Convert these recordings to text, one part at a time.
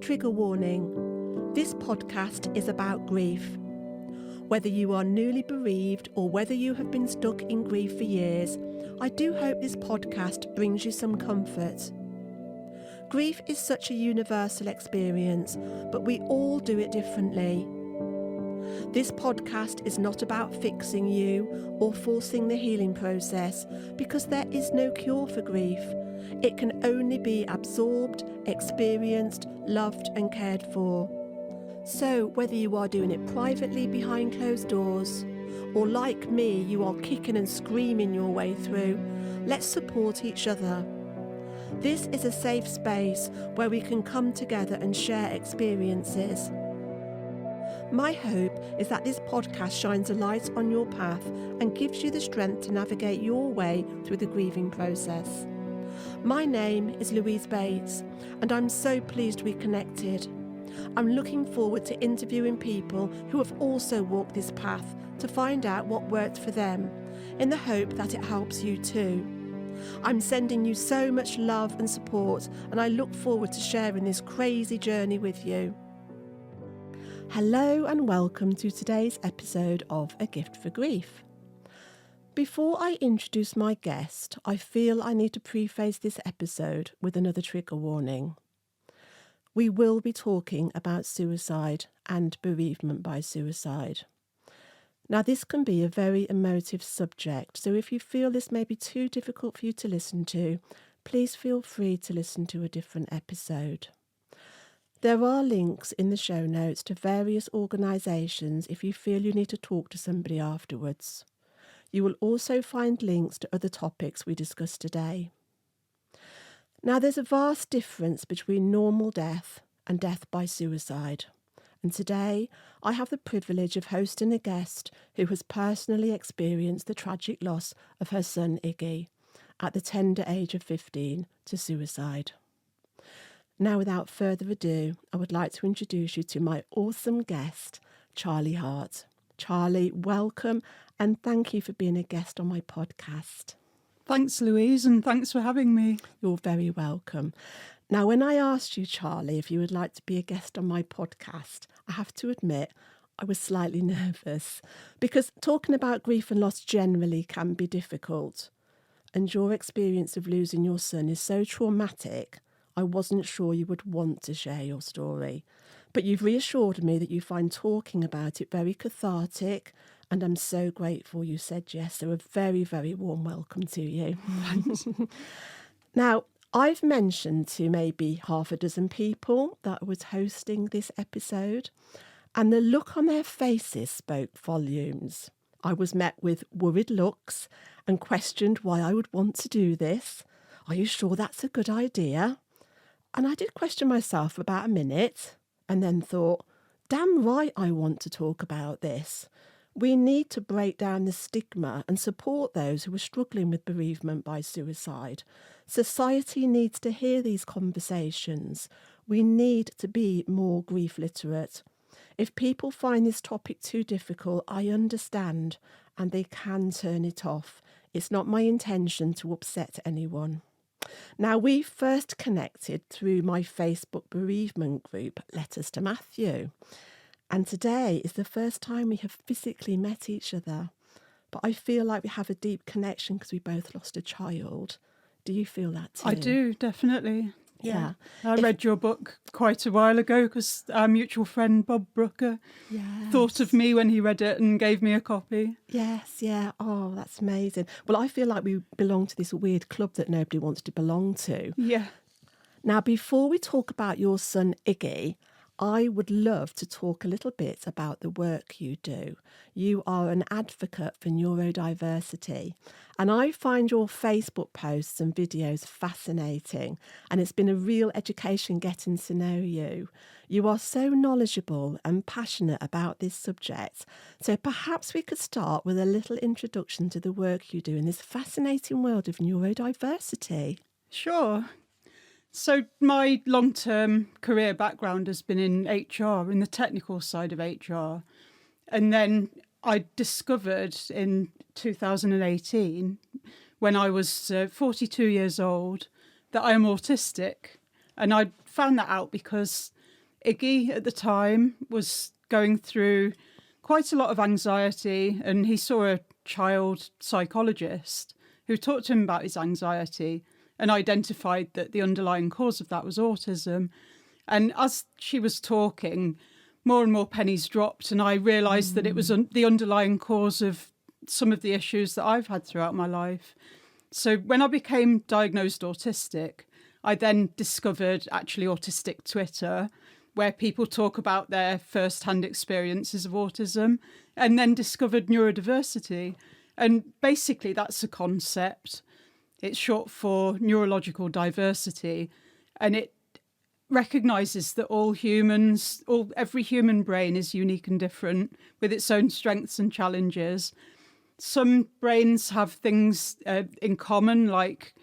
Trigger warning. This podcast is about grief. Whether you are newly bereaved or whether you have been stuck in grief for years, I do hope this podcast brings you some comfort. Grief is such a universal experience, but we all do it differently. This podcast is not about fixing you or forcing the healing process, because there is no cure for grief. It can only be absorbed, experienced, loved and cared for. So whether you are doing it privately behind closed doors, or like me, you are kicking and screaming your way through, let's support each other. This is a safe space where we can come together and share experiences. My hope is that this podcast shines a light on your path and gives you the strength to navigate your way through the grieving process. My name is Louise Bates, and I'm so pleased we connected. I'm looking forward to interviewing people who have also walked this path to find out what worked for them, in the hope that it helps you too. I'm sending you so much love and support, and I look forward to sharing this crazy journey with you. Hello and welcome to today's episode of A Gift for Grief. Before I introduce my guest, I feel I need to preface this episode with another trigger warning. We will be talking about suicide and bereavement by suicide. Now, this can be a very emotive subject, so if you feel this may be too difficult for you to listen to, please feel free to listen to a different episode. There are links in the show notes to various organisations if you feel you need to talk to somebody afterwards. You will also find links to other topics we discussed today. Now, there's a vast difference between normal death and death by suicide. And today, I have the privilege of hosting a guest who has personally experienced the tragic loss of her son Iggy at the tender age of 15 to suicide. Now, without further ado, I would like to introduce you to my awesome guest, Charlie Hart. Charlie, welcome, and thank you for being a guest on my podcast. Thanks, Louise, and thanks for having me. You're very welcome. Now, when I asked you, Charlie, if you would like to be a guest on my podcast, I have to admit I was slightly nervous, because talking about grief and loss generally can be difficult. And your experience of losing your son is so traumatic, I wasn't sure you would want to share your story. But you've reassured me that you find talking about it very cathartic, and I'm so grateful you said yes. So a very, very warm welcome to you. Now, I've mentioned to maybe half a dozen people that was hosting this episode, and the look on their faces spoke volumes. I was met with worried looks and questioned why I would want to do this. Are you sure that's a good idea? And I did question myself for about a minute and then thought, damn right I want to talk about this. We need to break down the stigma and support those who are struggling with bereavement by suicide. Society needs to hear these conversations. We need to be more grief literate. If people find this topic too difficult, I understand, and they can turn it off. It's not my intention to upset anyone. Now, we first connected through my Facebook bereavement group, Letters to Matthew. And today is the first time we have physically met each other. But I feel like we have a deep connection because we both lost a child. Do you feel that too? I do, definitely. Yeah. I read your book quite a while ago because our mutual friend Bob Brooker thought of me when he read it and gave me a copy. Yes, yeah. Oh, that's amazing. Well, I feel like we belong to this weird club that nobody wants to belong to. Yeah. Now, before we talk about your son Iggy, I would love to talk a little bit about the work you do. You are an advocate for neurodiversity, and I find your Facebook posts and videos fascinating, and it's been a real education getting to know you. You are so knowledgeable and passionate about this subject, so perhaps we could start with a little introduction to the work you do in this fascinating world of neurodiversity. Sure. So my long-term career background has been in HR, in the technical side of HR. And then I discovered in 2018, when I was 42 years old, that I am autistic. And I found that out because Iggy at the time was going through quite a lot of anxiety, and he saw a child psychologist who talked to him about his anxiety and identified that the underlying cause of that was autism. And as she was talking, more and more pennies dropped, and I realised that it was the underlying cause of some of the issues that I've had throughout my life. So when I became diagnosed autistic, I then discovered actually autistic Twitter, where people talk about their first-hand experiences of autism, and then discovered neurodiversity. And basically that's a concept. It's short for neurological diversity, and it recognises that every human brain is unique and different with its own strengths and challenges. Some brains have things in common, like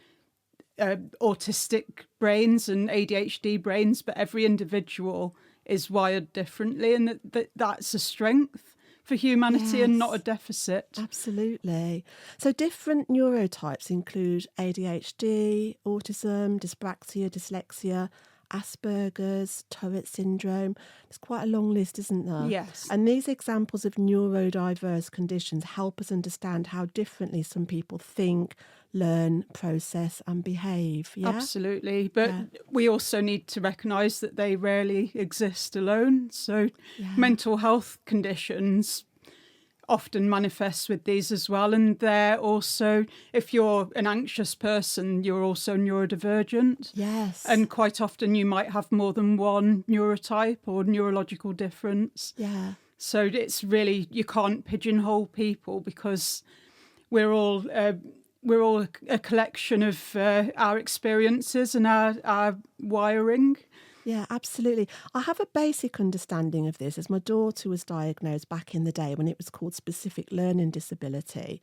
autistic brains and ADHD brains, but every individual is wired differently, and that's a strength for humanity and not a deficit. Absolutely. So different neurotypes include ADHD, autism, dyspraxia, dyslexia, Asperger's, Tourette syndrome. There's quite a long list, isn't there? Yes. And these examples of neurodiverse conditions help us understand how differently some people think, learn, process and behave. Yeah? Absolutely. But we also need to recognise that they rarely exist alone. So mental health conditions often manifest with these as well. And they're also, if you're an anxious person, you're also neurodivergent. Yes. And quite often you might have more than one neurotype or neurological difference. Yeah. So it's really, you can't pigeonhole people, because we're all a collection of our experiences and our wiring. Yeah, absolutely. I have a basic understanding of this, as my daughter was diagnosed back in the day when it was called specific learning disability.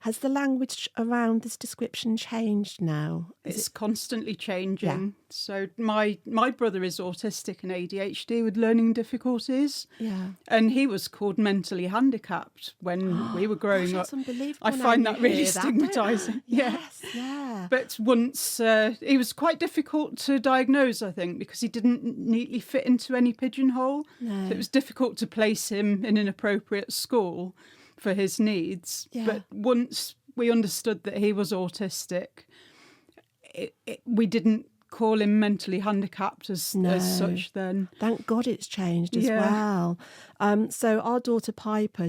Has the language around this description changed now? It's constantly changing. Yeah. So my brother is autistic and ADHD with learning difficulties. Yeah. And he was called mentally handicapped when we were growing That's up. unbelievable. I find that really Hear that, don't stigmatising. Yes, yeah. But once he was quite difficult to diagnose, I think, because he didn't neatly fit into any pigeonhole. No. So it was difficult to place him in an appropriate school for his needs. Yeah. But once we understood that he was autistic, we didn't call him mentally handicapped as such then. Thank God it's changed as well. So our daughter Piper,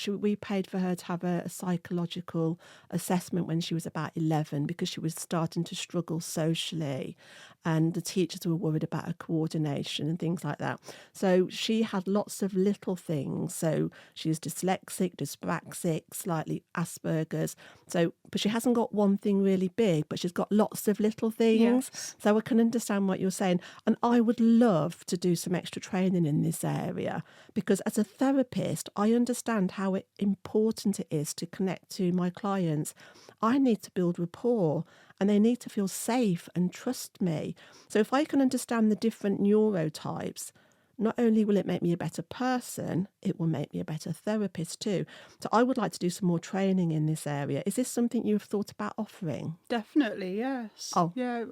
we paid for her to have a psychological assessment when she was about 11, because she was starting to struggle socially, and the teachers were worried about her coordination and things like that. So she had lots of little things. So she's dyslexic, dyspraxic, slightly Asperger's. But she hasn't got one thing really big, but she's got lots of little things. Yes. So I can understand what you're saying. And I would love to do some extra training in this area, because as a therapist, I understand how important it is to connect to my clients. I need to build rapport, and they need to feel safe and trust me. So if I can understand the different neurotypes, not only will it make me a better person, it will make me a better therapist too. So I would like to do some more training in this area. Is this something you have thought about offering? Definitely, yes. Oh. Yeah.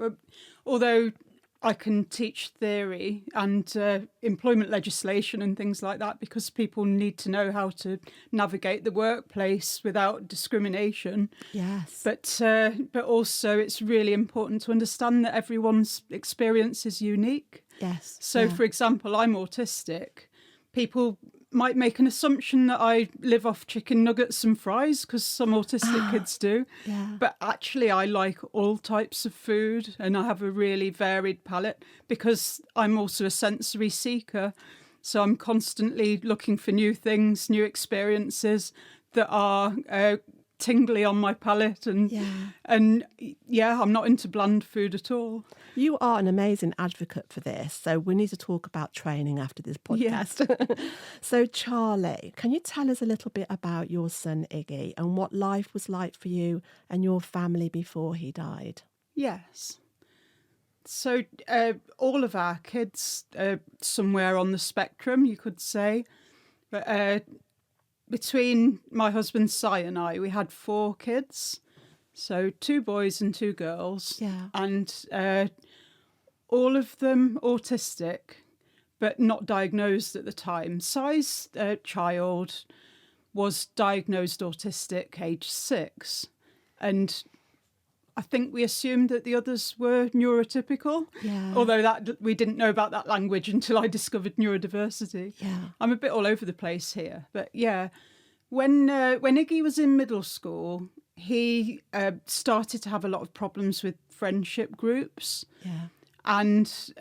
Although I can teach theory and employment legislation and things like that, because people need to know how to navigate the workplace without discrimination. Yes. But also it's really important to understand that everyone's experience is unique. Yes. So, for example, I'm autistic. People might make an assumption that I live off chicken nuggets and fries, because some autistic kids do. Yeah. But actually, I like all types of food, and I have a really varied palate, because I'm also a sensory seeker. So I'm constantly looking for new things, new experiences that are tingly on my palate, and I'm not into bland food at all. You are an amazing advocate for this, so we need to talk about training after this podcast. Yes. So Charlie, can you tell us a little bit about your son Iggy and what life was like for you and your family before he died? Yes. So all of our kids are somewhere on the spectrum, you could say. But between my husband Si and I, we had 4 kids. So 2 boys and 2 girls. Yeah. And all of them autistic, but not diagnosed at the time. Sai's child was diagnosed autistic age 6, and I think we assumed that the others were neurotypical, although that we didn't know about that language until I discovered neurodiversity. I'm a bit all over the place here, but when Iggy was in middle school, he started to have a lot of problems with friendship groups, and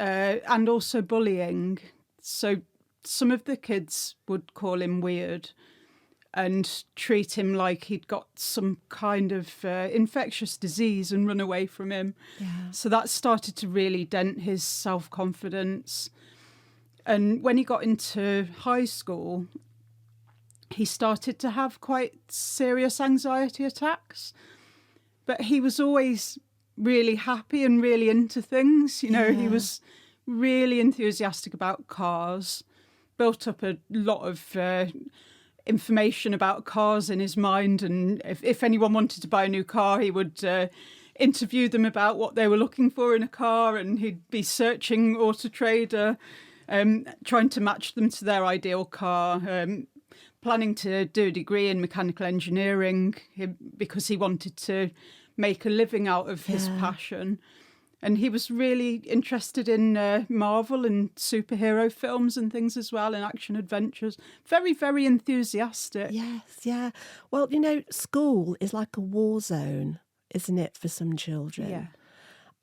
also bullying. So some of the kids would call him weird and treat him like he'd got some kind of infectious disease and run away from him. So that started to really dent his self-confidence. And when he got into high school, he started to have quite serious anxiety attacks. But he was always really happy and really into things. You know, he was really enthusiastic about cars, built up a lot of information about cars in his mind, and if anyone wanted to buy a new car, he would interview them about what they were looking for in a car, and he'd be searching Auto Trader, trying to match them to their ideal car, planning to do a degree in mechanical engineering because he wanted to make a living out of his passion. And he was really interested in Marvel and superhero films and things as well, and action adventures. Very, very enthusiastic. Yes. Well, you know, school is like a war zone, isn't it, for some children? Yeah.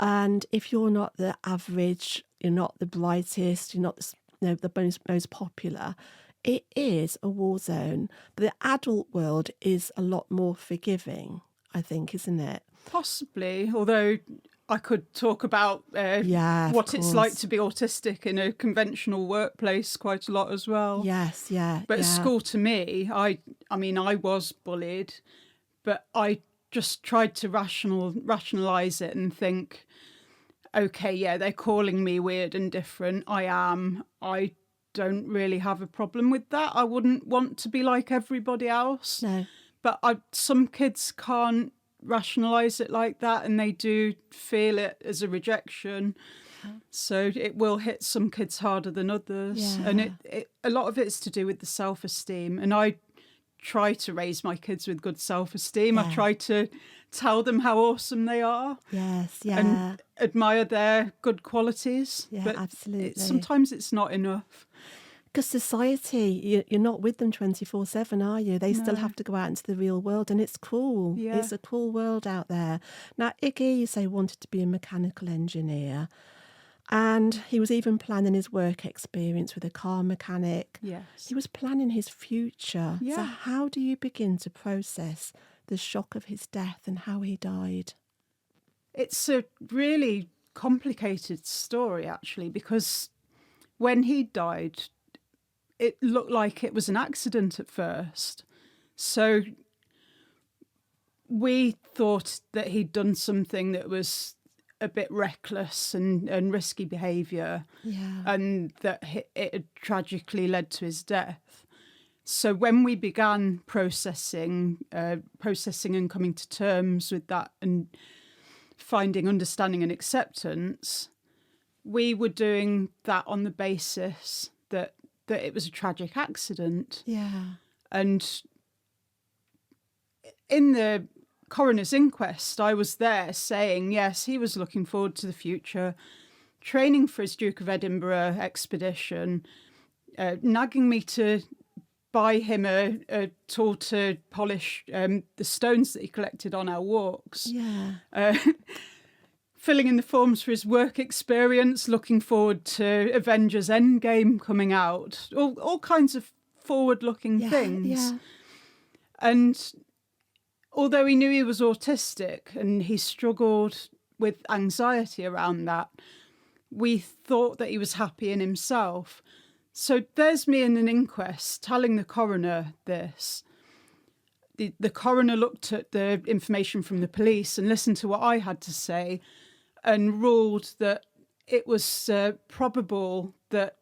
And if you're not the average, you're not the brightest, you're not the most popular, it is a war zone. But the adult world is a lot more forgiving, I think, isn't it? Possibly, although I could talk about what it's like to be autistic in a conventional workplace quite a lot as well. Yes. But at school, to me, I mean, I was bullied, but I just tried to rationalise it and think, okay, they're calling me weird and different. I don't really have a problem with that. I wouldn't want to be like everybody else. No. But some kids can't rationalise it like that, and they do feel it as a rejection. So it will hit some kids harder than others. And a lot of it's to do with the self-esteem. And I try to raise my kids with good self-esteem. I try to tell them how awesome they are. And admire their good qualities. But absolutely. Sometimes it's not enough. Because society, you're not with them 24/7, are you? They still have to go out into the real world, and it's cruel. It's a cruel world out there. Now, Iggy, you say, wanted to be a mechanical engineer, and he was even planning his work experience with a car mechanic. Yes. He was planning his future. Yeah. So how do you begin to process the shock of his death and how he died? It's a really complicated story, actually, because when he died, it looked like it was an accident at first. So we thought that he'd done something that was a bit reckless and risky behaviour, and that it had tragically led to his death. So when we began processing and coming to terms with that and finding understanding and acceptance, we were doing that on the basis that it was a tragic accident. And in the coroner's inquest, I was there saying, yes, he was looking forward to the future, training for his Duke of Edinburgh expedition, nagging me to buy him a tool to polish the stones that he collected on our walks. Filling in the forms for his work experience, looking forward to Avengers Endgame coming out, all kinds of forward-looking things. And although he knew he was autistic and he struggled with anxiety around that, we thought that he was happy in himself. So there's me in an inquest telling the coroner this. The coroner looked at the information from the police and listened to what I had to say, and ruled that it was probable that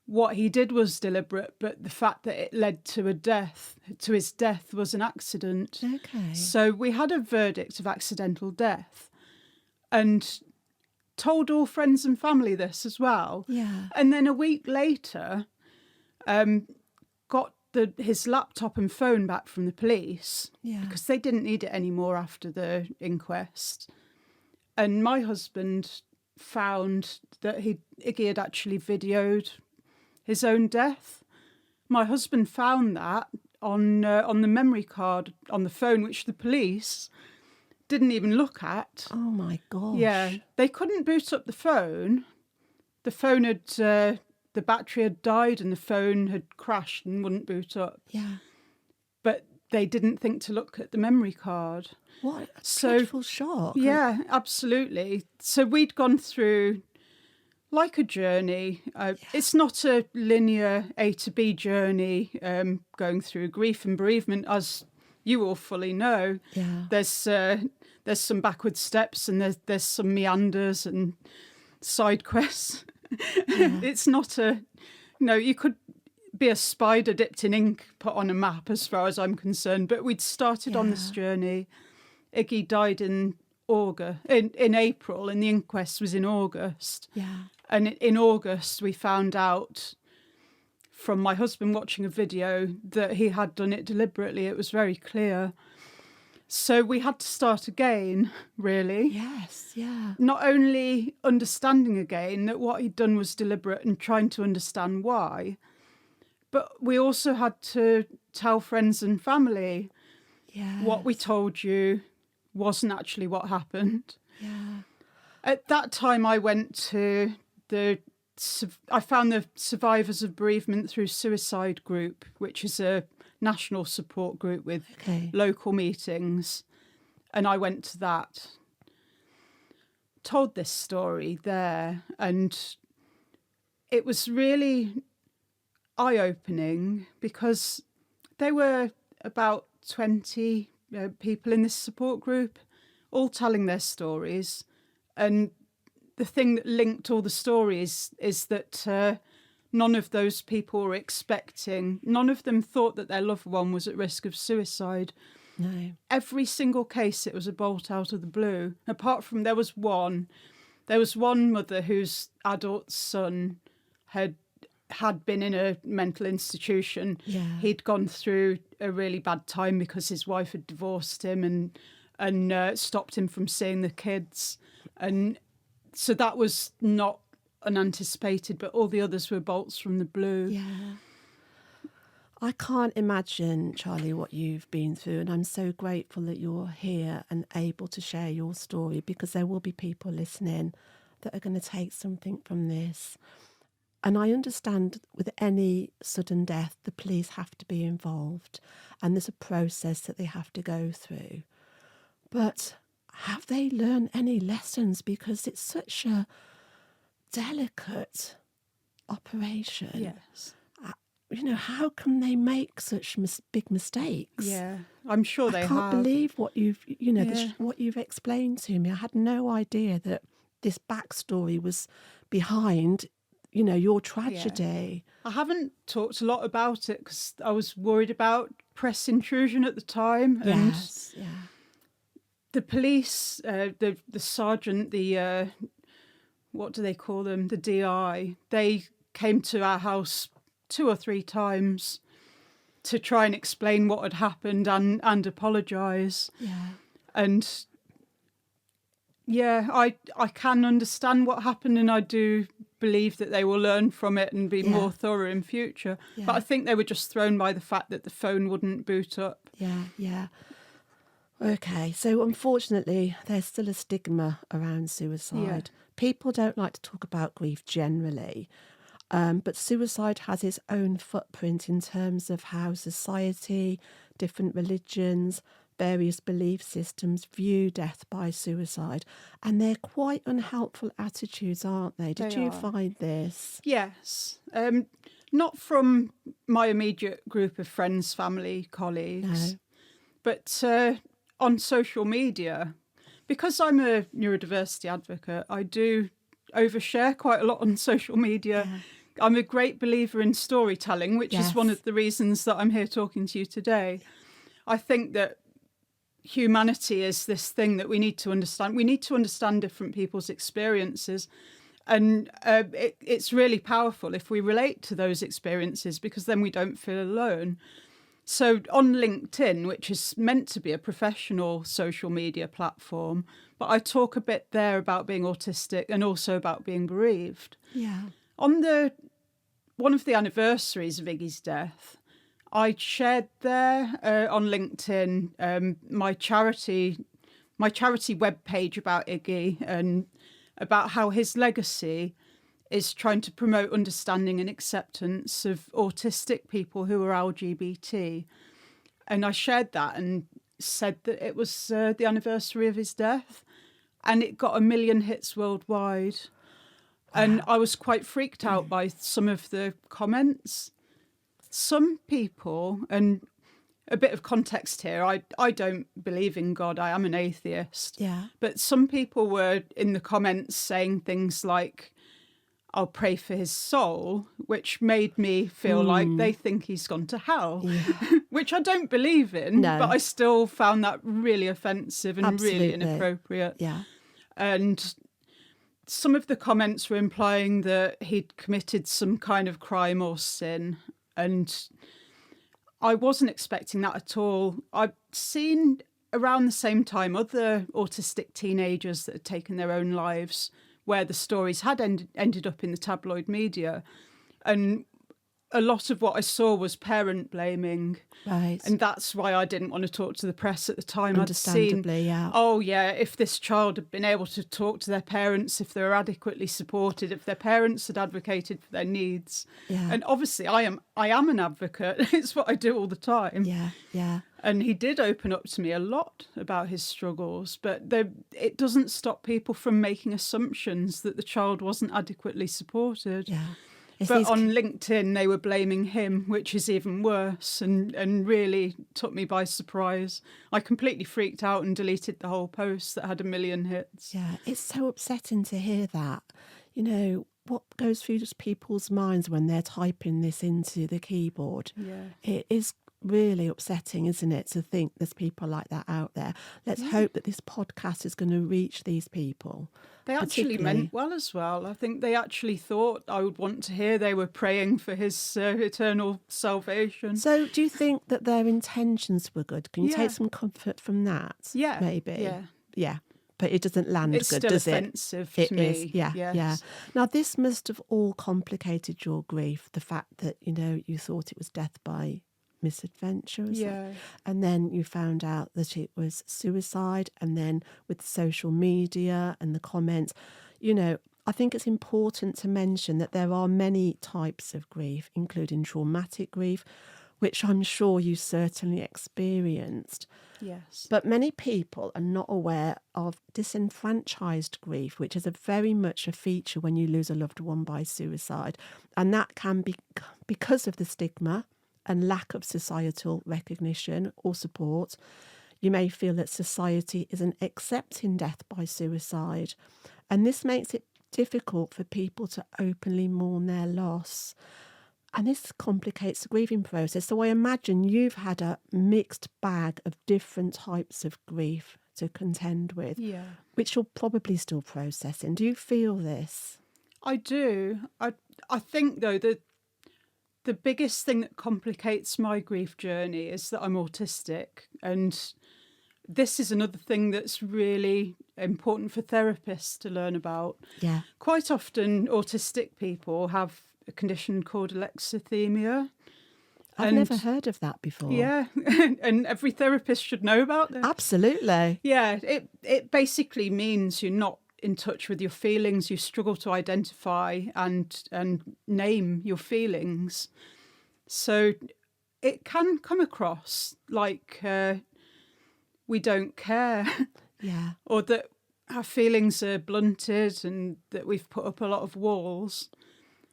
what he did was deliberate, but the fact that it led to his death was an accident. Okay. So we had a verdict of accidental death. And told all friends and family this as well. Yeah. And then a week later, got his laptop and phone back from the police because they didn't need it anymore after the inquest. And my husband found that Iggy had actually videoed his own death. My husband found that on the memory card on the phone, which the police didn't even look at. Oh my gosh. Yeah, they couldn't boot up the phone. The phone had, the battery had died and the phone had crashed and wouldn't boot up. Yeah. But they didn't think to look at the memory card. What a dreadful shock. Yeah, absolutely. So we'd gone through like a journey. It's not a linear A to B journey, going through grief and bereavement, as you all fully know. Yeah. There's some backward steps and there's some meanders and side quests. Yeah. It's not you could be a spider dipped in ink put on a map as far as I'm concerned, but we'd started on this journey. Iggy died in April and the inquest was in August. Yeah. And in August we found out from my husband watching a video that he had done it deliberately. It was very clear. So we had to start again, really. Yes, yeah. Not only understanding again that what he'd done was deliberate and trying to understand why, but we also had to tell friends and family what we told you wasn't actually what happened. Yeah. At that time, I went to I found the Survivors of Bereavement Through Suicide group, which is a national support group with local meetings. And I went to that, told this story there, and it was really eye-opening because there were about 20 people in this support group, all telling their stories. And the thing that linked all the stories is that none of those people were expecting, none of them thought that their loved one was at risk of suicide. No. Every single case, it was a bolt out of the blue. Apart from there was one mother whose adult son had been in a mental institution. Yeah. He'd gone through a really bad time because his wife had divorced him and stopped him from seeing the kids. And so that was not unanticipated, but all the others were bolts from the blue. Yeah. I can't imagine, Charlie, what you've been through, and I'm so grateful that you're here and able to share your story, because there will be people listening that are going to take something from this. And I understand with any sudden death, the police have to be involved and there's a process that they have to go through. But have they learned any lessons? Because it's such a delicate operation. Yes. How can they make such big mistakes? Yeah, I'm sure they have. I can't believe what what you've explained to me. I had no idea that this backstory was behind, your tragedy. Yeah. I haven't talked a lot about it because I was worried about press intrusion at the time. Yes, and yeah. The police, the sergeant, what do they call them? The DI, they came to our house 2 or 3 times to try and explain what had happened and apologise. Yeah. And yeah, I can understand what happened, and I do believe that they will learn from it and be more thorough in future. Yeah. But I think they were just thrown by the fact that the phone wouldn't boot up. Yeah. Okay, so unfortunately, there's still a stigma around suicide. Yeah. People don't like to talk about grief generally, but suicide has its own footprint in terms of how society, different religions, various belief systems view death by suicide. And they're quite unhelpful attitudes, aren't they? Did you find this? Yes. Not from my immediate group of friends, family, colleagues, No. but on social media. Because I'm a neurodiversity advocate, I do overshare quite a lot on social media. Yeah. I'm a great believer in storytelling, which is one of the reasons that I'm here talking to you today. I think that humanity is this thing that we need to understand. We need to understand different people's experiences. And it's really powerful if we relate to those experiences, because then we don't feel alone. So on LinkedIn, which is meant to be a professional social media platform, but I talk a bit there about being autistic and also about being bereaved. Yeah. On one of the anniversaries of Iggy's death, I shared there on LinkedIn my charity webpage about Iggy and about how his legacy is trying to promote understanding and acceptance of autistic people who are LGBT. And I shared that and said that it was the anniversary of his death, and it got 1 million hits worldwide. Wow. And I was quite freaked out by some of the comments. Some people, and a bit of context here, I don't believe in God, I am an atheist. Yeah. But some people were in the comments saying things like, I'll pray for his soul, which made me feel like they think he's gone to hell, which I don't believe in, but I still found that really offensive and really inappropriate. Yeah. And some of the comments were implying that he'd committed some kind of crime or sin, and I wasn't expecting that at all. I've seen around the same time other autistic teenagers that had taken their own lives, where the stories had ended up in the tabloid media. And a lot of what I saw was parent blaming. Right. And that's why I didn't want to talk to the press at the time. Understandably, yeah. Oh, yeah, if this child had been able to talk to their parents, if they were adequately supported, if their parents had advocated for their needs. Yeah. And obviously I am an advocate. It's what I do all the time. Yeah, yeah. And he did open up to me a lot about his struggles, but it doesn't stop people from making assumptions that the child wasn't adequately supported. Yeah. But on LinkedIn, they were blaming him, which is even worse, and really took me by surprise. I completely freaked out and deleted the whole post that had 1 million hits. Yeah, it's so upsetting to hear that. You know, what goes through just people's minds when they're typing this into the keyboard. Yeah. It is really upsetting, isn't it, to think there's people like that out there. Let's hope that this podcast is going to reach these people. They actually meant well as well. I think they actually thought I would want to hear they were praying for his eternal salvation. So do you think that their intentions were good? Can you take some comfort from that? Yeah. Maybe? Yeah. Yeah. But it doesn't land good, does it? It's still offensive to me. It is, yeah, yes. yeah. Now, this must have all complicated your grief, the fact that, you know, you thought it was death by misadventure, and then you found out that it was suicide, and then with social media and the comments, you know, I think it's important to mention that there are many types of grief, including traumatic grief, which I'm sure you certainly experienced. Yes. But many people are not aware of disenfranchised grief, which is very much a feature when you lose a loved one by suicide, and that can be because of the stigma and lack of societal recognition or support. You may feel that society isn't accepting death by suicide, and this makes it difficult for people to openly mourn their loss. And this complicates the grieving process. So I imagine you've had a mixed bag of different types of grief to contend with, which you're probably still processing. Do you feel this? I do. I think, though, that the biggest thing that complicates my grief journey is that I'm autistic. And this is another thing that's really important for therapists to learn about. Yeah. Quite often, autistic people have a condition called alexithymia. I've never heard of that before. Yeah, and every therapist should know about this. Absolutely. Yeah, it basically means you're not in touch with your feelings. You struggle to identify and name your feelings. So it can come across like we don't care. Yeah. Or that our feelings are blunted and that we've put up a lot of walls.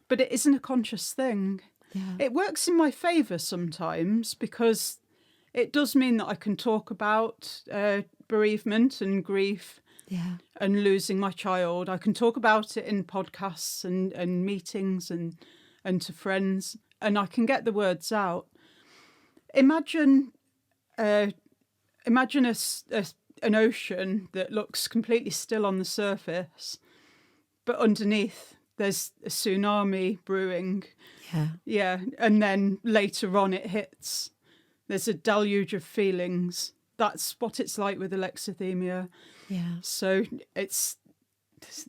But it isn't a conscious thing. Yeah. It works in my favour sometimes because it does mean that I can talk about bereavement and grief and losing my child. I can talk about it in podcasts and meetings and to friends, and I can get the words out. Imagine a imagine an ocean that looks completely still on the surface, but underneath there's a tsunami brewing. Yeah. Yeah. And then later on it hits. There's a deluge of feelings. That's what it's like with alexithymia. Yeah. So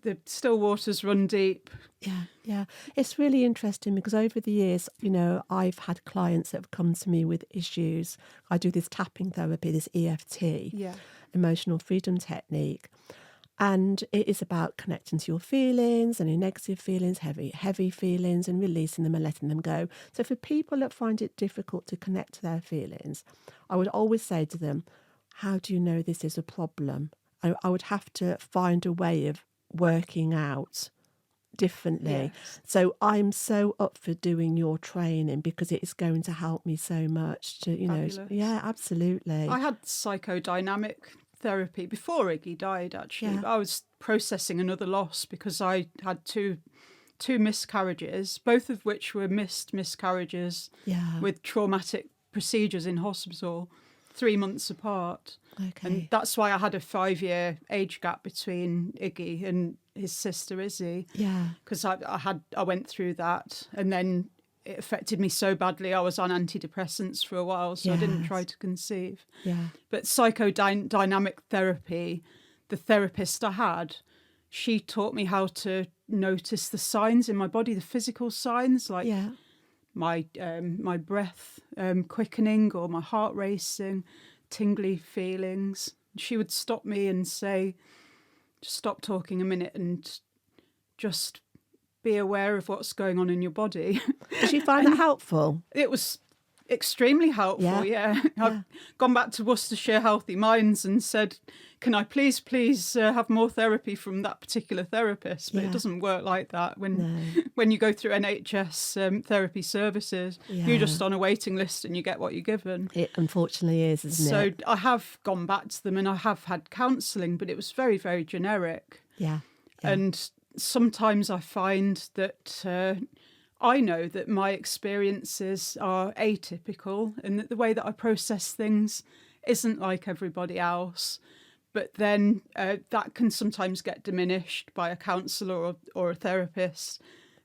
the still waters run deep. Yeah, yeah. It's really interesting because over the years, I've had clients that have come to me with issues. I do this tapping therapy, this EFT, Yeah. emotional freedom technique. And it is about connecting to your feelings, any negative feelings, heavy feelings, and releasing them and letting them go. So for people that find it difficult to connect to their feelings, I would always say to them, how do you know this is a problem? I would have to find a way of working out differently. Yes. So I'm so up for doing your training because it is going to help me so much to, Fabulous. Yeah, absolutely. I had psychodynamic therapy before Iggy died, actually. Yeah. I was processing another loss because I had two miscarriages, both of which were missed miscarriages Yeah. with traumatic procedures in hospital 3 months apart. Okay. And that's why I had a 5-year age gap between Iggy and his sister Izzy. Yeah. Because I went through that, and then it affected me so badly. I was on antidepressants for a while, so I didn't Yes. try to conceive. Yeah. But psychodynamic therapy, the therapist I had, she taught me how to notice the signs in my body, the physical signs, like Yeah. my breath quickening or my heart racing, tingly feelings. She would stop me and say, just stop talking a minute and just be aware of what's going on in your body. Did you find that helpful? It was extremely helpful, yeah. I've gone back to Worcestershire Healthy Minds and said, can I please have more therapy from that particular therapist? But it doesn't work like that. When you go through NHS therapy services, you're just on a waiting list and you get what you're given. It unfortunately is, isn't it? So I have gone back to them and I have had counselling, but it was very, very generic. Yeah. And sometimes I find that I know that my experiences are atypical and that the way that I process things isn't like everybody else. But then that can sometimes get diminished by a counsellor or a therapist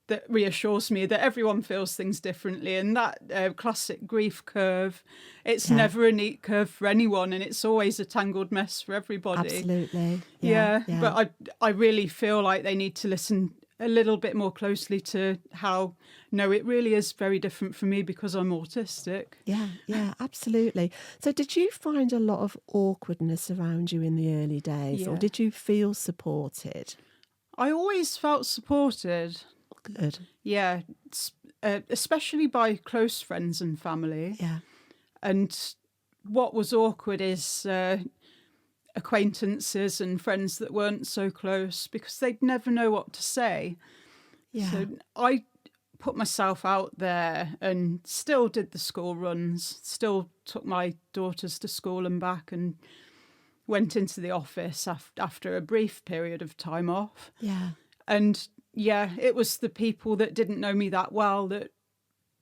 that reassures me that everyone feels things differently. And that classic grief curve, it's never a neat curve for anyone, and it's always a tangled mess for everybody. Absolutely. Yeah. But I really feel like they need to listen a little bit more closely to how, no, it really is very different for me because I'm autistic. Yeah, absolutely. So did you find a lot of awkwardness around you in the early days, or did you feel supported? I always felt supported. Good. Yeah, especially by close friends and family. Yeah. And what was awkward is acquaintances and friends that weren't so close because they'd never know what to say. Yeah. So I put myself out there and still did the school runs, still took my daughters to school and back, and went into the office after a brief period of time off. Yeah. And yeah, it was the people that didn't know me that well that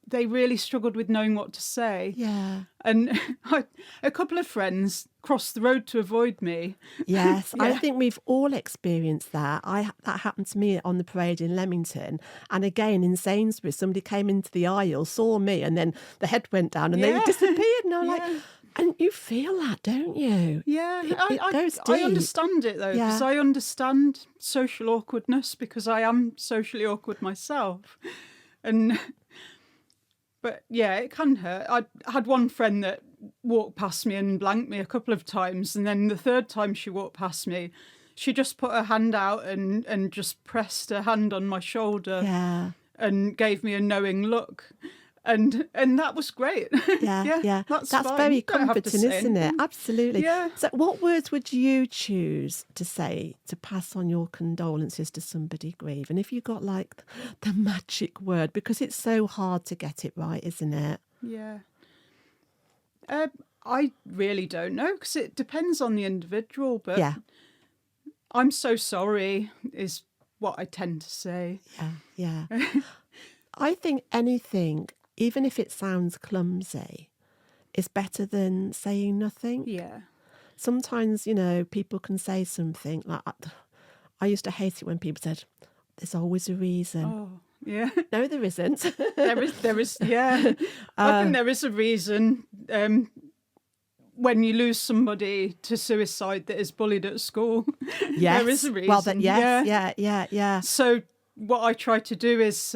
they really struggled with knowing what to say. Yeah. And a couple of friends crossed the road to avoid me. Yes, I think we've all experienced that. That happened to me on the parade in Leamington. And again, in Sainsbury's, somebody came into the aisle, saw me, and then the head went down and they disappeared. And I'm like, and you feel that, don't you? Yeah, It goes I deep. understand it, though, because I understand social awkwardness because I am socially awkward myself. But yeah, it can hurt. I had one friend that walked past me and blanked me a couple of times. And then the third time she walked past me, she just put her hand out and just pressed her hand on my shoulder and gave me a knowing look. And that was great. Yeah. That's very comforting, isn't it? Absolutely. Yeah. So what words would you choose to say to pass on your condolences to somebody grieving? If you got like the magic word, because it's so hard to get it right, isn't it? Yeah. I really don't know because it depends on the individual, but I'm so sorry is what I tend to say. Yeah. I think anything, even if it sounds clumsy, is better than saying nothing. Yeah. sometimes, people can say something like, I used to hate it when people said, there's always a reason. Oh, yeah. No, there isn't. There is, yeah. I think there is a reason when you lose somebody to suicide that is bullied at school. Yes. There is a reason. Well, yeah. So what I try to do is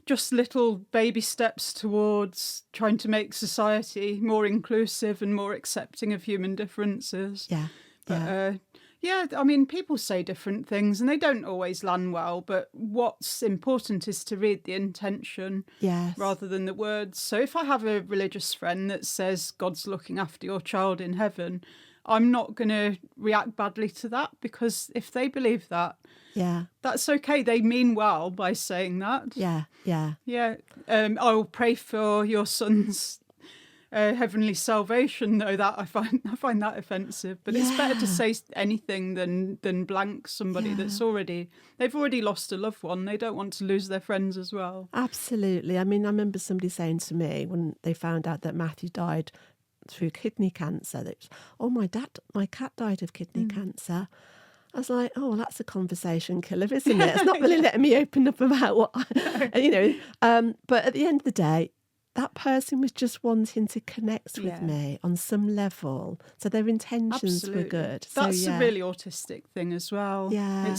just little baby steps towards trying to make society more inclusive and more accepting of human differences. Yeah. But, I mean, people say different things and they don't always land well, but what's important is to read the intention rather than the words. So if I have a religious friend that says God's looking after your child in heaven, I'm not going to react badly to that, because if they believe that, that's okay. They mean well by saying that. I will pray for your son's heavenly salvation, though that I find that offensive. But it's better to say anything than blank somebody they've already lost a loved one. They don't want to lose their friends as well. Absolutely. I mean, I remember somebody saying to me when they found out that Matthew died through kidney cancer, that, my cat died of kidney cancer. I was like, oh, well, that's a conversation killer, isn't it? It's not really letting me open up about what, but at the end of the day, that person was just wanting to connect with me on some level. So their intentions were good. That's a really autistic thing as well. Yeah.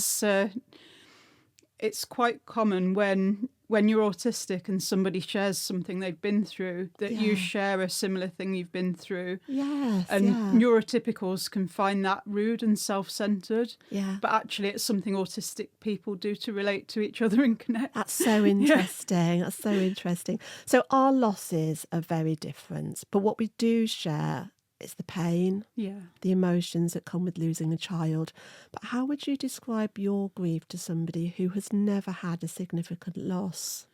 It's quite common when you're autistic and somebody shares something they've been through, that you share a similar thing you've been through. Yes. And neurotypicals can find that rude and self-centered. Yeah. But actually it's something autistic people do to relate to each other and connect. That's so interesting. That's so interesting. So our losses are very different, but what we do share is the pain, the emotions that come with losing a child. But how would you describe your grief to somebody who has never had a significant loss?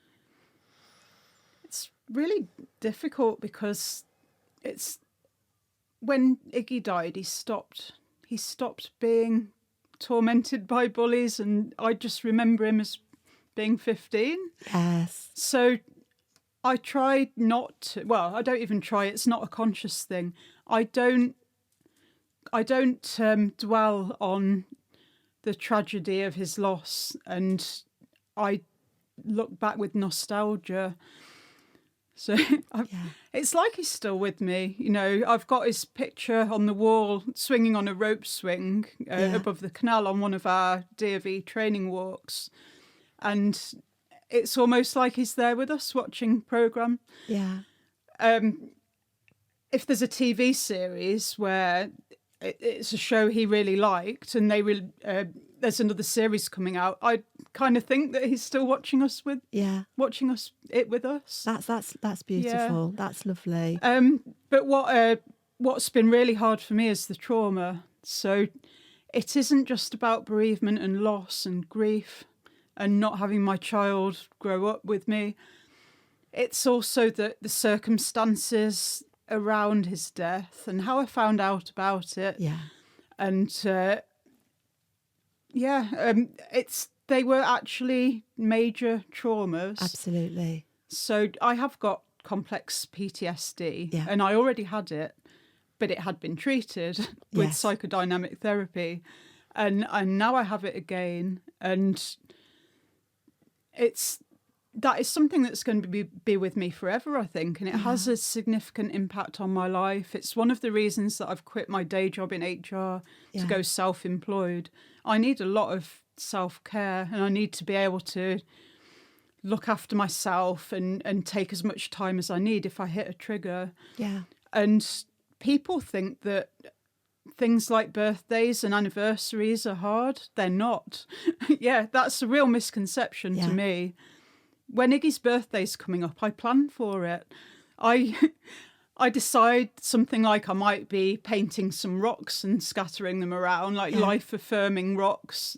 It's really difficult, because it's when Iggy died, he stopped being tormented by bullies, and I just remember him as being 15. Yes. So I tried not to, well, I don't even try, it's not a conscious thing. I don't dwell on the tragedy of his loss, and I look back with nostalgia. So it's like he's still with me. I've got his picture on the wall swinging on a rope swing above the canal on one of our DOV training walks. And it's almost like he's there with us watching programme. Yeah. If there's a TV series where it's a show he really liked and there's another series coming out, I kind of think that he's still watching us with us. That's beautiful. That's lovely. But what's been really hard for me is the trauma. So it isn't just about bereavement and loss and grief and not having my child grow up with me. It's also the circumstances around his death and how I found out about it. Yeah. And they were actually major traumas. Absolutely. So I have got complex PTSD, and I already had it, but it had been treated with psychodynamic therapy, and now I have it again, and that is something that's going to be with me forever, I think, and it has a significant impact on my life. It's one of the reasons that I've quit my day job in HR to go self-employed. I need a lot of self-care, and I need to be able to look after myself and take as much time as I need if I hit a trigger. Yeah. And people think that things like birthdays and anniversaries are hard. They're not. That's a real misconception to me. When Iggy's birthday's coming up, I plan for it. I decide something like I might be painting some rocks and scattering them around, like life-affirming rocks.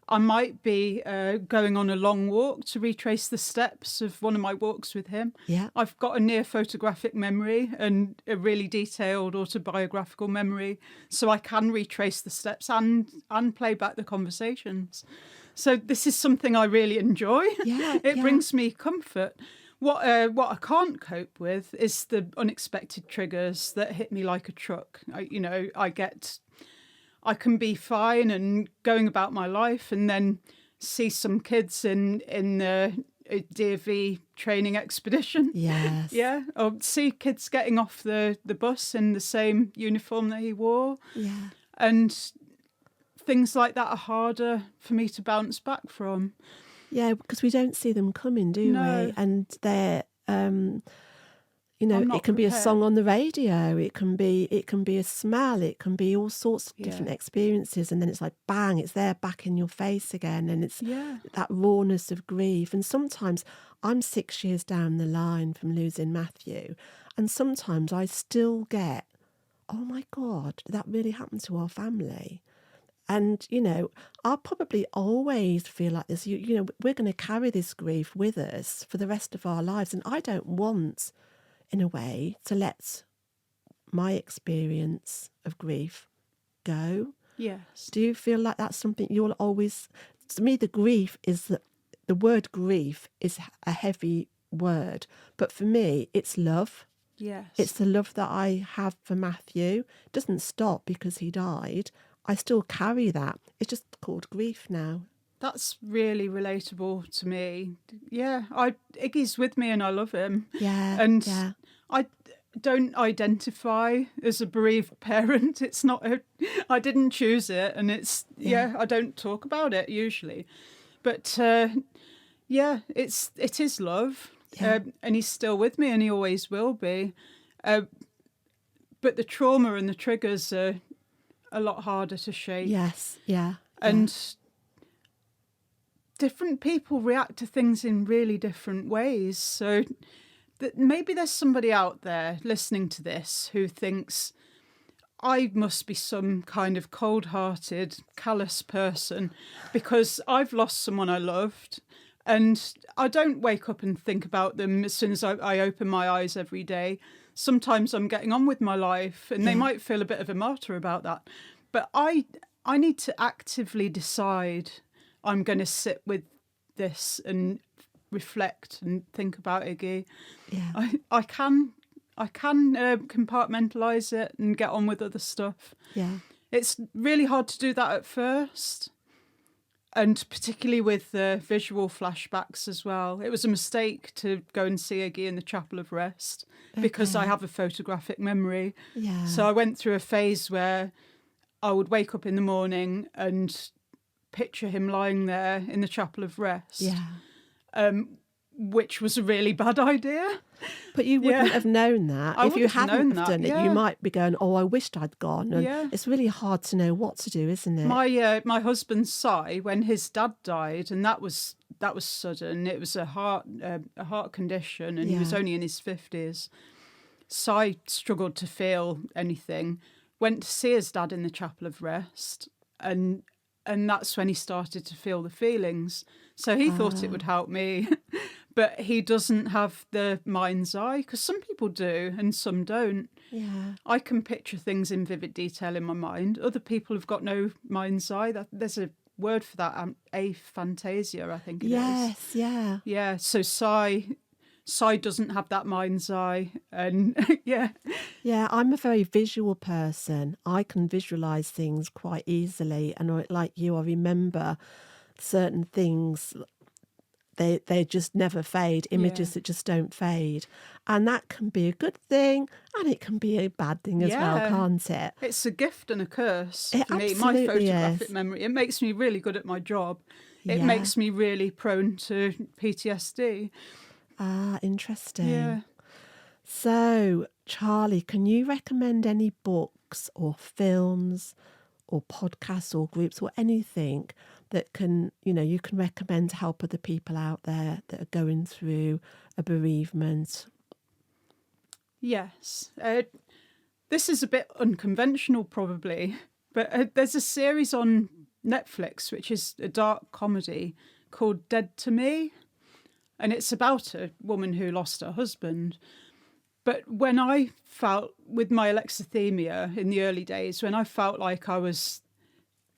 I might be going on a long walk to retrace the steps of one of my walks with him. Yeah. I've got a near photographic memory and a really detailed autobiographical memory, so I can retrace the steps and play back the conversations. So this is something I really enjoy. It brings me comfort. What I can't cope with is the unexpected triggers that hit me like a truck. I can be fine and going about my life, and then see some kids in the DV training expedition. Yes. Yeah. Or see kids getting off the bus in the same uniform that he wore. Yeah. And things like that are harder for me to bounce back from. Yeah, because we don't see them coming, do No. we? And they're, I'm not it can be a prepared. song on the radio. It can be a smell. It can be all sorts of different experiences. And then it's like, bang, it's there back in your face again. And it's that rawness of grief. And sometimes I'm 6 years down the line from losing Matthew. And sometimes I still get, oh my God, that really happened to our family. And, I'll probably always feel like this. We're going to carry this grief with us for the rest of our lives. And I don't want, in a way, to let my experience of grief go. Yes. Do you feel like that's something you'll always... To me, the grief is the word grief is a heavy word. But for me, it's love. Yes. It's the love that I have for Matthew. It doesn't stop because he died. I still carry that. It's just called grief now. That's really relatable to me. Yeah, Iggy's with me and I love him. Yeah. And yeah. I don't identify as a bereaved parent. It's not I didn't choose it, and it's I don't talk about it usually. But it is love. Yeah. And he's still with me and he always will be. But the trauma and the triggers are a lot harder to shake. Yes, yeah. And different people react to things in really different ways. So maybe there's somebody out there listening to this who thinks, I must be some kind of cold-hearted, callous person because I've lost someone I loved. And I don't wake up and think about them as soon as I open my eyes every day. Sometimes I'm getting on with my life, and they might feel a bit of a martyr about that. But I need to actively decide I'm going to sit with this and reflect and think about Iggy. Yeah. I can compartmentalise it and get on with other stuff. Yeah. It's really hard to do that at first. And particularly with visual flashbacks as well. It was a mistake to go and see Iggy in the Chapel of Rest because I have a photographic memory. Yeah. So I went through a phase where I would wake up in the morning and picture him lying there in the Chapel of Rest. Yeah. Which was a really bad idea. But you wouldn't have known that. If you hadn't have done it, you might be going, oh, I wished I'd gone. And it's really hard to know what to do, isn't it? My husband, Si, when his dad died, and that was sudden. It was a heart condition, and he was only in his 50s. Si struggled to feel anything, went to see his dad in the Chapel of Rest, and that's when he started to feel the feelings. So he thought it would help me. But he doesn't have the mind's eye, because some people do and some don't. Yeah. I can picture things in vivid detail in my mind. Other people have got no mind's eye. There's a word for that, aphantasia, I think it is. Yes, yeah. Yeah, so Si doesn't have that mind's eye. And yeah. Yeah, I'm a very visual person. I can visualise things quite easily. And like you, I remember certain things. They just never fade, images that just don't fade. And that can be a good thing and it can be a bad thing as well, can't it? It's a gift and a curse It for me. My absolutely photographic is. memory, it makes me really good at my job. It makes me really prone to PTSD. Ah, interesting. Yeah. So, Charlie, can you recommend any books or films or podcasts or groups or anything that you can recommend to help other people out there that are going through a bereavement? Yes. This is a bit unconventional probably, but there's a series on Netflix which is a dark comedy called Dead to Me, and it's about a woman who lost her husband. But when I felt, with my alexithymia in the early days, when I felt like I was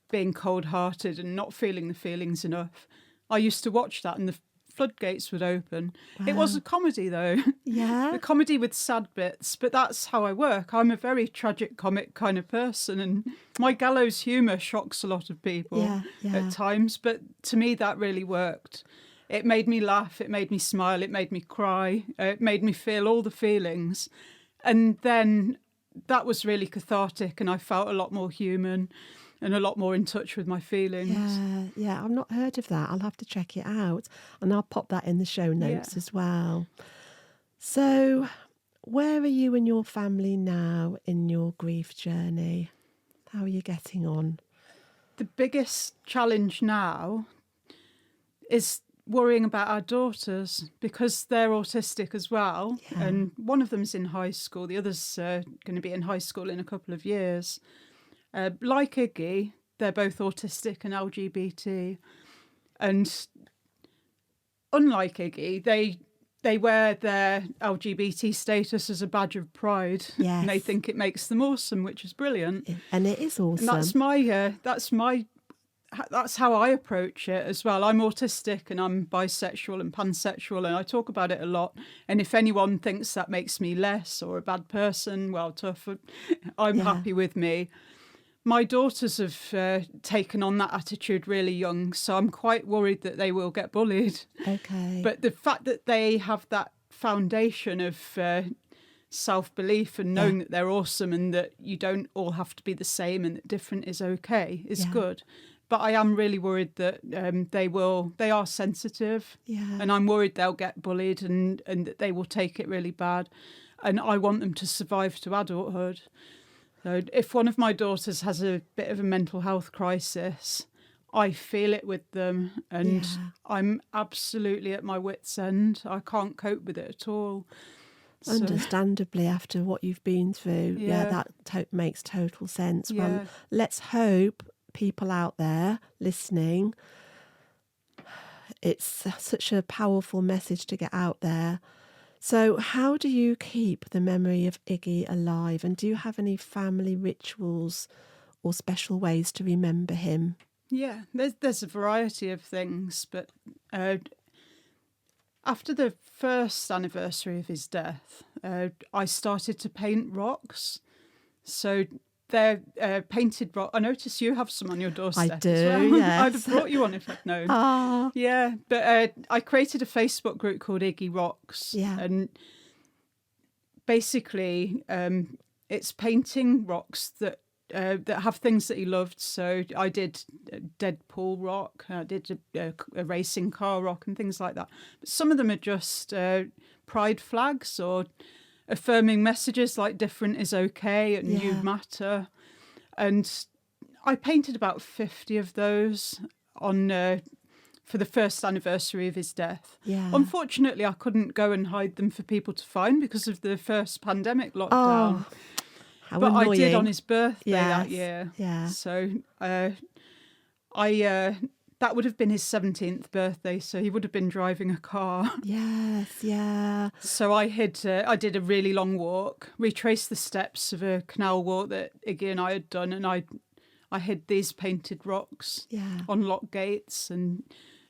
being cold-hearted and not feeling the feelings enough, I used to watch that, and the floodgates would open. Wow. It was a comedy, though. Yeah. A comedy with sad bits, but that's how I work. I'm a very tragic comic kind of person, and my gallows humour shocks a lot of people at times, but to me that really worked. It made me laugh, it made me smile, it made me cry, it made me feel all the feelings. And then that was really cathartic, and I felt a lot more human and a lot more in touch with my feelings. Yeah, I've not heard of that. I'll have to check it out, and I'll pop that in the show notes as well. So, where are you and your family now in your grief journey? How are you getting on? The biggest challenge now is worrying about our daughters, because they're autistic as well. And one of them's in high school, the other's going to be in high school in a couple of years. Like Iggy, they're both autistic and LGBT. And unlike Iggy, they wear their LGBT status as a badge of pride. Yes. And they think it makes them awesome, which is brilliant. And it is awesome. And that's how I approach it as well. I'm autistic and I'm bisexual and pansexual, and I talk about it a lot. And if anyone thinks that makes me less or a bad person, well, tough, I'm happy with me. My daughters have taken on that attitude really young, so I'm quite worried that they will get bullied. Okay. But the fact that they have that foundation of self-belief and knowing that they're awesome and that you don't all have to be the same and that different is okay is good. But I am really worried that they are sensitive, and I'm worried they'll get bullied and that they will take it really bad. And I want them to survive to adulthood. So if one of my daughters has a bit of a mental health crisis, I feel it with them, and I'm absolutely at my wit's end. I can't cope with it at all. So, understandably, after what you've been through, that makes total sense. Well, let's hope people out there listening, it's such a powerful message to get out there. So how do you keep the memory of Iggy alive, and do you have any family rituals or special ways to remember him? Yeah, there's a variety of things, but after the first anniversary of his death, I started to paint rocks. So they're painted rock. I notice you have some on your doorstep. I do, as well. yes. I'd have brought you one if I'd known. Ah. Yeah, but I created a Facebook group called Iggy Rocks. Yeah. And basically, it's painting rocks that have things that he loved. So I did a Deadpool rock, I did a racing car rock and things like that. But some of them are just pride flags or affirming messages like different is okay and you matter. And I painted about 50 of those on for the first anniversary of his death. Yeah. Unfortunately, I couldn't go and hide them for people to find because of the first pandemic lockdown. How but annoying. I did on his birthday that year. Yeah. So that would have been his 17th birthday, so he would have been driving a car. Yes, yeah. So I did a really long walk, retraced the steps of a canal walk that Iggy and I had done, and I hid these painted rocks on lock gates and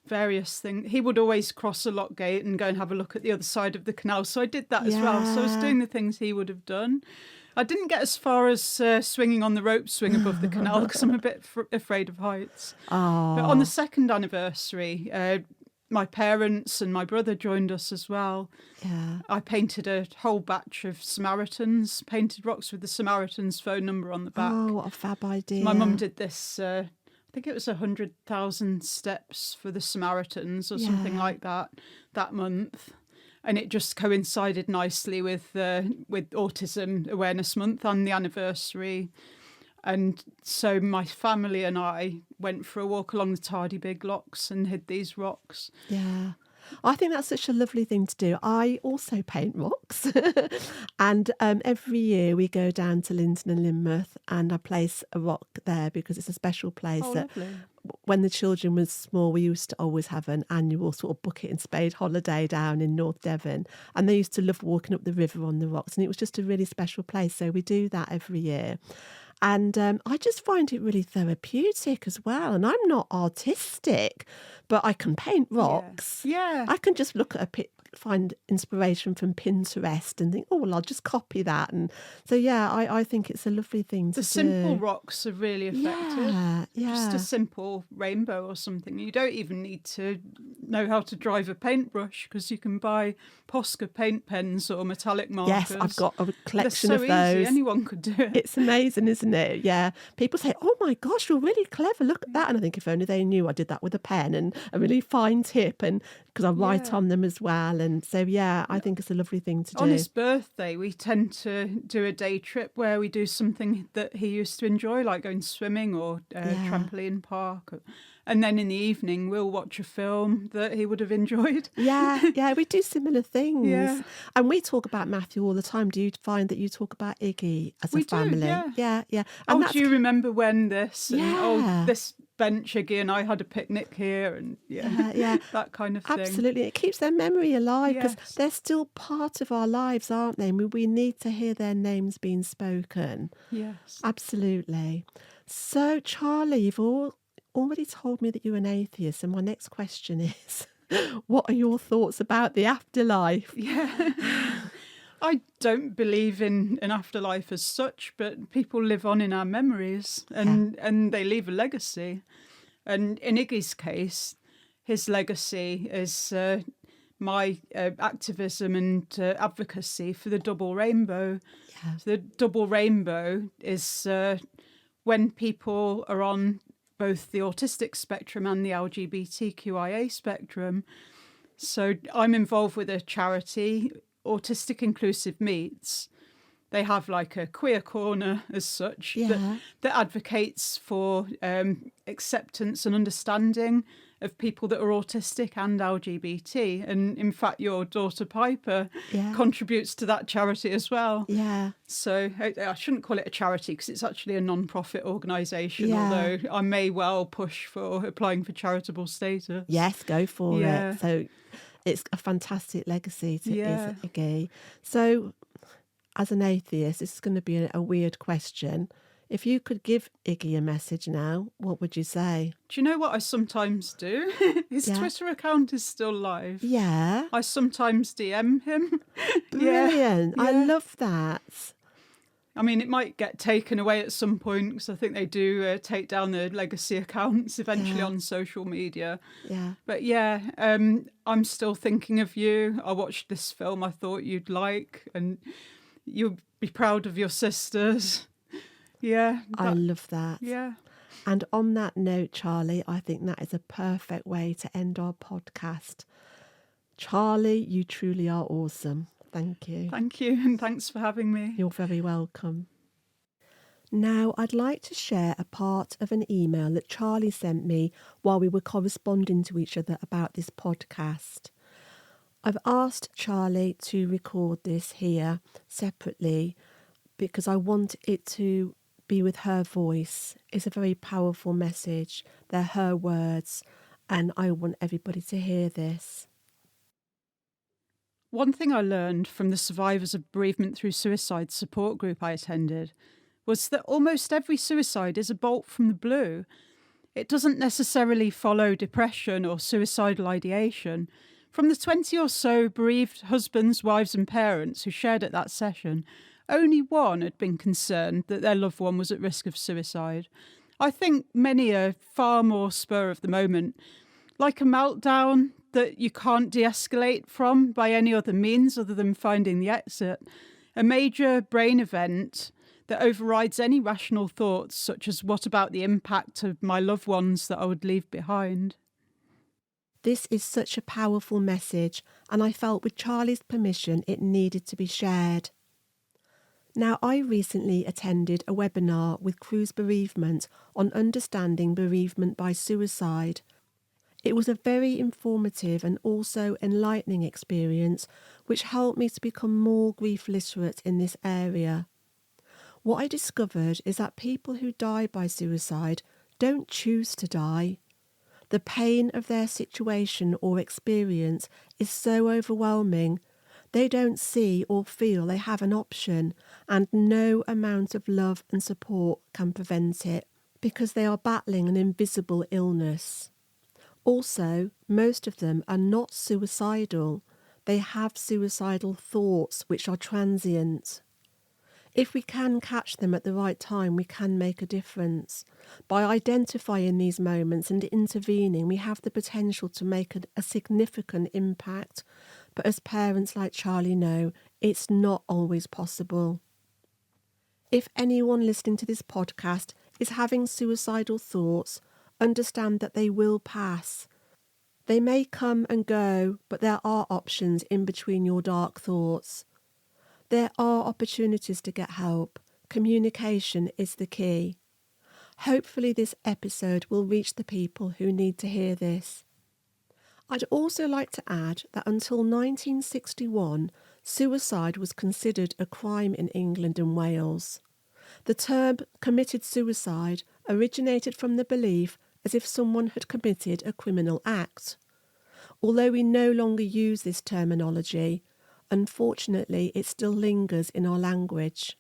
various things. He would always cross a lock gate and go and have a look at the other side of the canal, so I did that as well. So I was doing the things he would have done. I didn't get as far as swinging on the rope swing above the canal because I'm a bit afraid of heights. Oh. But on the second anniversary, my parents and my brother joined us as well. Yeah. I painted a whole batch of Samaritans, painted rocks with the Samaritans' phone number on the back. Oh, what a fab idea. My mum did this, I think it was 100,000 steps for the Samaritans or something like that month. And it just coincided nicely with Autism Awareness Month and the anniversary. And so my family and I went for a walk along the Tardy Big Locks and hid these rocks. Yeah. I think that's such a lovely thing to do. I also paint rocks. And every year we go down to Linton and Lynmouth and I place a rock there because it's a special place that Lovely. When the children were small, we used to always have an annual sort of bucket and spade holiday down in North Devon. And they used to love walking up the river on the rocks. And it was just a really special place. So we do that every year. And I just find it really therapeutic as well. And I'm not artistic, but I can paint rocks. Yeah. I can just look at find inspiration from Pinterest and think, oh, well, I'll just copy that. And so, yeah, I think it's a lovely thing to do. The simple rocks are really effective. Yeah. Just a simple rainbow or something. You don't even need to know how to drive a paintbrush because you can buy Posca paint pens or metallic markers. Yes, I've got a collection They're of so those. easy. Anyone could do it. It's amazing, isn't it? Yeah. People say, oh my gosh, you're really clever. Look at that. And I think if only they knew I did that with a pen and a really fine tip, and because I write on them as well. And so, yeah, I think it's a lovely thing to do. On his birthday, we tend to do a day trip where we do something that he used to enjoy, like going swimming or trampoline park. And then in the evening, we'll watch a film that he would have enjoyed. Yeah, we do similar things. Yeah. And we talk about Matthew all the time. Do you find that you talk about Iggy as a family? Yeah. And do you remember when this? Yeah. And, this bench, Iggy and I had a picnic here, and that kind of thing. Absolutely. It keeps their memory alive because they're still part of our lives, aren't they? We need to hear their names being spoken. Yes. Absolutely. So, Charlie, you've already told me that you're an atheist, and my next question is, what are your thoughts about the afterlife? Yeah. I don't believe in an afterlife as such, but people live on in our memories and they leave a legacy. And in Iggy's case, his legacy is my activism and advocacy for the double rainbow. Yeah. So the double rainbow is when people are on both the autistic spectrum and the LGBTQIA spectrum. So I'm involved with a charity, Autistic Inclusive Meets. They have like a queer corner as such that advocates for acceptance and understanding of people that are autistic and LGBT. And in fact, your daughter Piper contributes to that charity as well. Yeah. So I shouldn't call it a charity because it's actually a non-profit organisation, although I may well push for applying for charitable status. Yes, go for it. So it's a fantastic legacy to Iggy. So as an atheist, this is going to be a weird question. If you could give Iggy a message now, what would you say? Do you know what I sometimes do? His Twitter account is still live. Yeah. I sometimes DM him. Brilliant. I love that. I mean, it might get taken away at some point because I think they do take down the legacy accounts eventually on social media. Yeah. But I'm still thinking of you. I watched this film I thought you'd like, and you'll be proud of your sisters. Yeah. I love that. Yeah. And on that note, Charlie, I think that is a perfect way to end our podcast. Charlie, you truly are awesome. Thank you. Thank you, and thanks for having me. You're very welcome. Now, I'd like to share a part of an email that Charlie sent me while we were corresponding to each other about this podcast. I've asked Charlie to record this here separately because I want it to be with her voice. It's a very powerful message. They're her words, and I want everybody to hear this. One thing I learned from the Survivors of Bereavement Through Suicide support group I attended was that almost every suicide is a bolt from the blue. It doesn't necessarily follow depression or suicidal ideation. From the 20 or so bereaved husbands, wives and parents who shared at that session, only one had been concerned that their loved one was at risk of suicide. I think many are far more spur of the moment, like a meltdown that you can't de-escalate from by any other means other than finding the exit. A major brain event that overrides any rational thoughts, such as what about the impact of my loved ones that I would leave behind. This is such a powerful message, and I felt with Charlie's permission it needed to be shared. Now, I recently attended a webinar with Cruz Bereavement on understanding bereavement by suicide. It was a very informative and also enlightening experience, which helped me to become more grief literate in this area. What I discovered is that people who die by suicide don't choose to die. The pain of their situation or experience is so overwhelming They don't see or feel they have an option, and no amount of love and support can prevent it, because they are battling an invisible illness. Also, most of them are not suicidal. They have suicidal thoughts which are transient. If we can catch them at the right time, we can make a difference. By identifying these moments and intervening, we have the potential to make a significant impact. But as parents like Charlie know, it's not always possible. If anyone listening to this podcast is having suicidal thoughts, understand that they will pass. They may come and go, but there are options in between your dark thoughts. There are opportunities to get help. Communication is the key. Hopefully this episode will reach the people who need to hear this. I'd also like to add that until 1961, suicide was considered a crime in England and Wales. The term committed suicide originated from the belief as if someone had committed a criminal act. Although we no longer use this terminology, unfortunately, it still lingers in our language.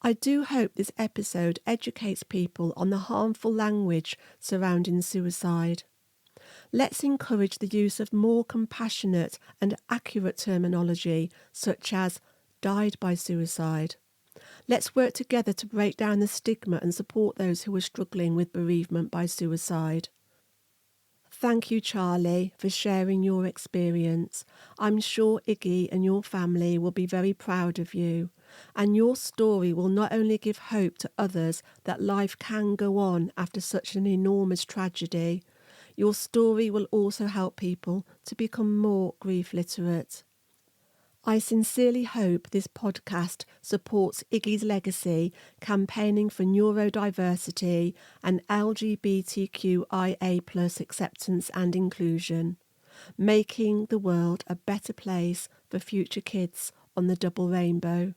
I do hope this episode educates people on the harmful language surrounding suicide. Let's encourage the use of more compassionate and accurate terminology, such as died by suicide. Let's work together to break down the stigma and support those who are struggling with bereavement by suicide. Thank you, Charlie, for sharing your experience. I'm sure Iggy and your family will be very proud of you, and your story will not only give hope to others that life can go on after such an enormous tragedy, your story will also help people to become more grief literate. I sincerely hope this podcast supports Iggy's legacy, campaigning for neurodiversity and LGBTQIA+ acceptance and inclusion, making the world a better place for future kids on the double rainbow.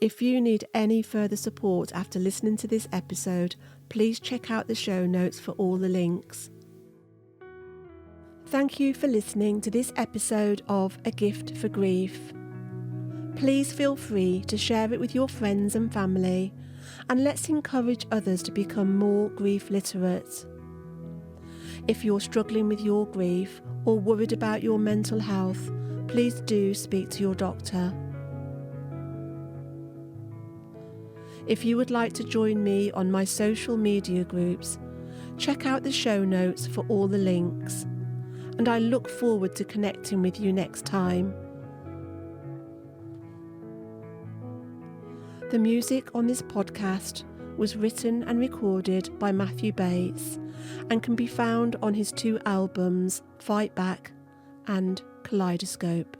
If you need any further support after listening to this episode, please check out the show notes for all the links. Thank you for listening to this episode of A Gift for Grief. Please feel free to share it with your friends and family, and let's encourage others to become more grief literate. If you're struggling with your grief or worried about your mental health, please do speak to your doctor. If you would like to join me on my social media groups, check out the show notes for all the links. And I look forward to connecting with you next time. The music on this podcast was written and recorded by Matthew Bates and can be found on his 2 albums, Fight Back and Kaleidoscope.